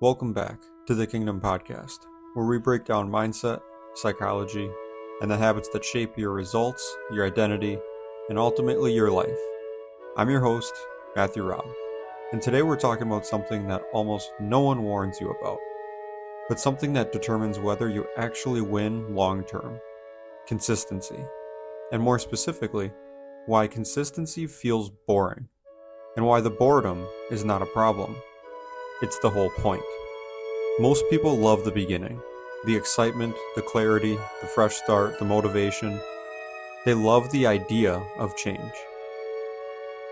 Welcome back to the Kingdom Podcast, where we break down mindset, psychology, and the habits that shape your results, your identity, and ultimately your life. I'm your host, Matthew Robb, and today we're talking about something that almost no one warns you about, but something that determines whether you actually win long-term: consistency. And more specifically, why consistency feels boring, and why the boredom is not a problem. It's the whole point. Most people love the beginning, the excitement, the clarity, the fresh start, the motivation. They love the idea of change.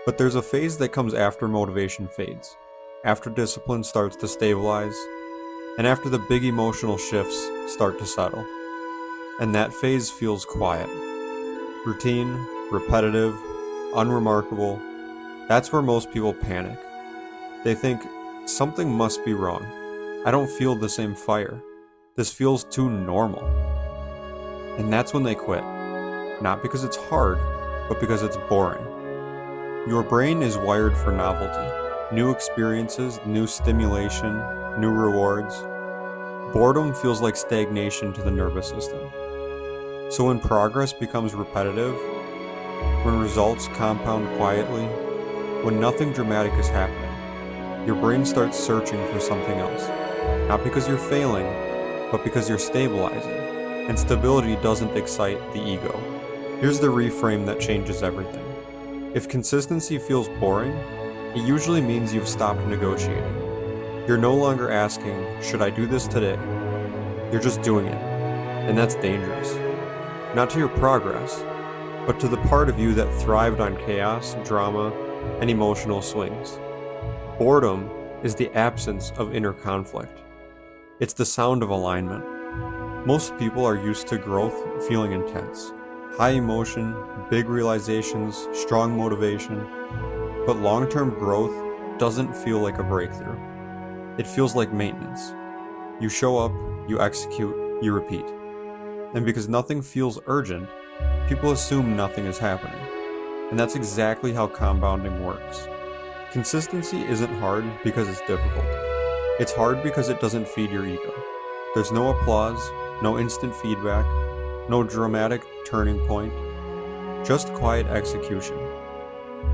But there's a phase that comes after motivation fades, after discipline starts to stabilize, and after the big emotional shifts start to settle. And that phase feels quiet. Routine, repetitive, unremarkable. That's where most people panic. They think, something must be wrong. I don't feel the same fire. This feels too normal. And that's when they quit. Not because it's hard, but because it's boring. Your brain is wired for novelty. New experiences, new stimulation, new rewards. Boredom feels like stagnation to the nervous system. So when progress becomes repetitive, when results compound quietly, when nothing dramatic is happening, your brain starts searching for something else. Not because you're failing, but because you're stabilizing. And stability doesn't excite the ego. Here's the reframe that changes everything. If consistency feels boring, it usually means you've stopped negotiating. You're no longer asking, should I do this today? You're just doing it. And that's dangerous. Not to your progress, but to the part of you that thrived on chaos, drama, and emotional swings. Boredom is the absence of inner conflict. It's the sound of alignment. Most people are used to growth feeling intense. High emotion, big realizations, strong motivation. But long-term growth doesn't feel like a breakthrough. It feels like maintenance. You show up, you execute, you repeat. And because nothing feels urgent, people assume nothing is happening. And that's exactly how compounding works. Consistency isn't hard because it's difficult. It's hard because it doesn't feed your ego. There's no applause, no instant feedback, no dramatic turning point, just quiet execution.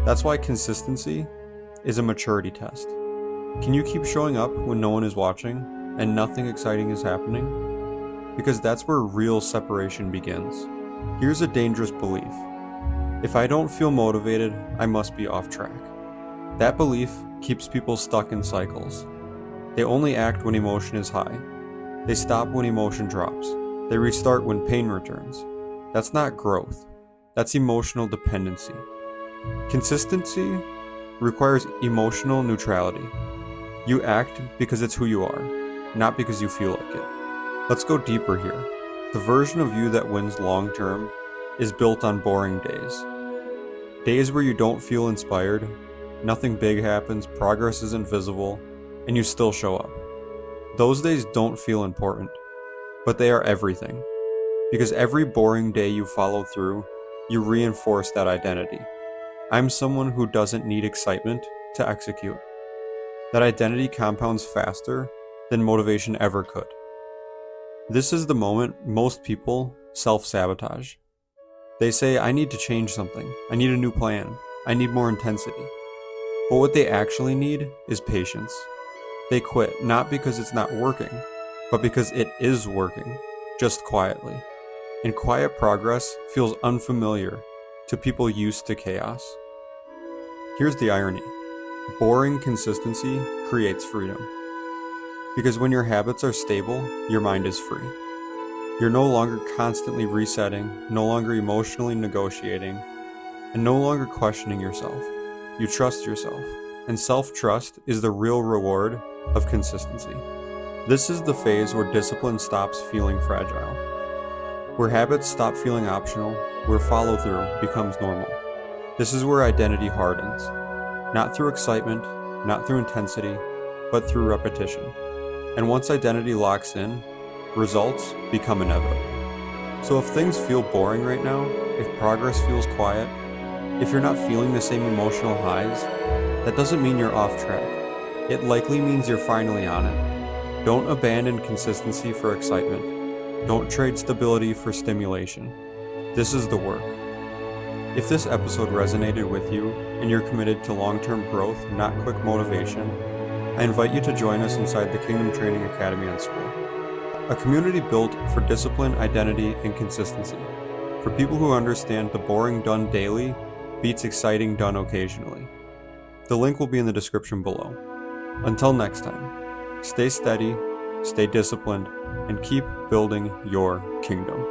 That's why consistency is a maturity test. Can you keep showing up when no one is watching and nothing exciting is happening? Because that's where real separation begins. Here's a dangerous belief. If I don't feel motivated, I must be off track. That belief keeps people stuck in cycles. They only act when emotion is high. They stop when emotion drops. They restart when pain returns. That's not growth. That's emotional dependency. Consistency requires emotional neutrality. You act because it's who you are, not because you feel like it. Let's go deeper here. The version of you that wins long term is built on boring days. Days where you don't feel inspired, nothing big happens, progress isn't visible, and you still show up. Those days don't feel important, but they are everything. Because every boring day you follow through, you reinforce that identity. I'm someone who doesn't need excitement to execute. That identity compounds faster than motivation ever could. This is the moment most people self-sabotage. They say, I need to change something. I need a new plan. I need more intensity. But what they actually need is patience. They quit not because it's not working, but because it is working, just quietly. And quiet progress feels unfamiliar to people used to chaos. Here's the irony. Boring consistency creates freedom. Because when your habits are stable, your mind is free. You're no longer constantly resetting, no longer emotionally negotiating, and no longer questioning yourself. You trust yourself, and self-trust is the real reward of consistency. This is the phase where discipline stops feeling fragile, where habits stop feeling optional, where follow-through becomes normal. This is where identity hardens, not through excitement, not through intensity, but through repetition. And once identity locks in, results become inevitable. So if things feel boring right now, if progress feels quiet, if you're not feeling the same emotional highs, that doesn't mean you're off track. It likely means you're finally on it. Don't abandon consistency for excitement. Don't trade stability for stimulation. This is the work. If this episode resonated with you and you're committed to long-term growth, not quick motivation, I invite you to join us inside the Kingdom Training Academy on Skool, a community built for discipline, identity, and consistency, for people who understand the boring done daily beats exciting done occasionally. The link will be in the description below. Until next time, stay steady, stay disciplined, and keep building your kingdom.